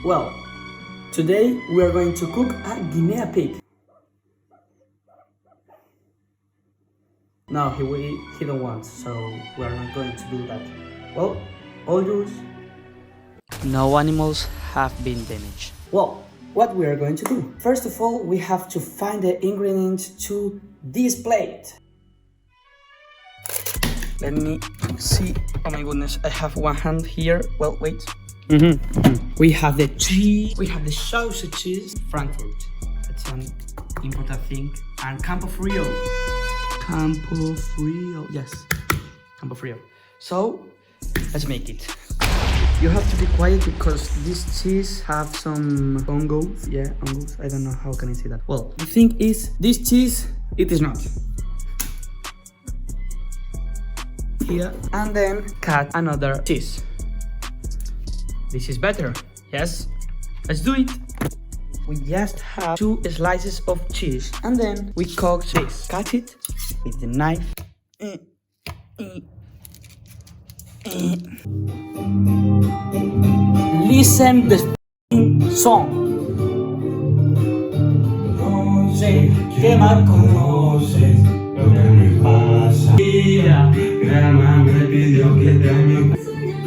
Well, today we are going to cook a Guinea pig. No, he don't want, so we are not going to do that. Well, all yours. No animals have been damaged. Well, what we are going to do? First of all, we have to find the ingredients to this plate. Let me see. Oh my goodness, I have one hand here. Well, wait. We have the cheese, we have the sausages, Frankfurt. That's an important thing. And Campo Frio. Yes. Campo Frio. So, let's make it. You have to be quiet because this cheese have some hongos. Yeah, hongos. I don't know how can I say that. Well, the thing is, this cheese, it is not. Here, and then cut another cheese. This is better. Yes, let's do it. We just have 2 slices of cheese, and then we cook this. Cut it with the knife. Listen the song. No sé qué más conoces lo que me pasa.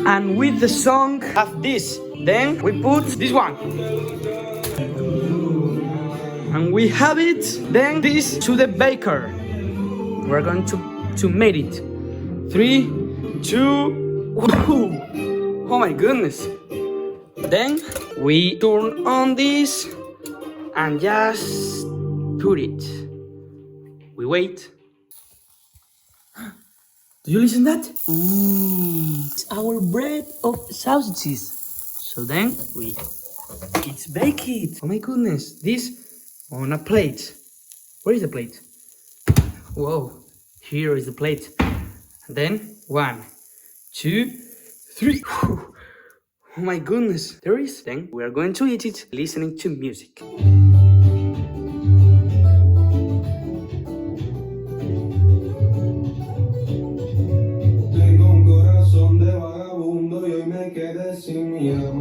And with the song of this, then we put this one. And we have it, then this to the baker. We're going to make it. 3, 2, oh my goodness. Then we turn on this and just put it. We wait. Do you listen that? It's our bread of sausages. So then it's baked. Oh my goodness, this on a plate. Where is the plate? Whoa, here is the plate. And then 1, 2, 3. Oh my goodness, there is. Then we are going to eat it listening to music. Sin mi amor.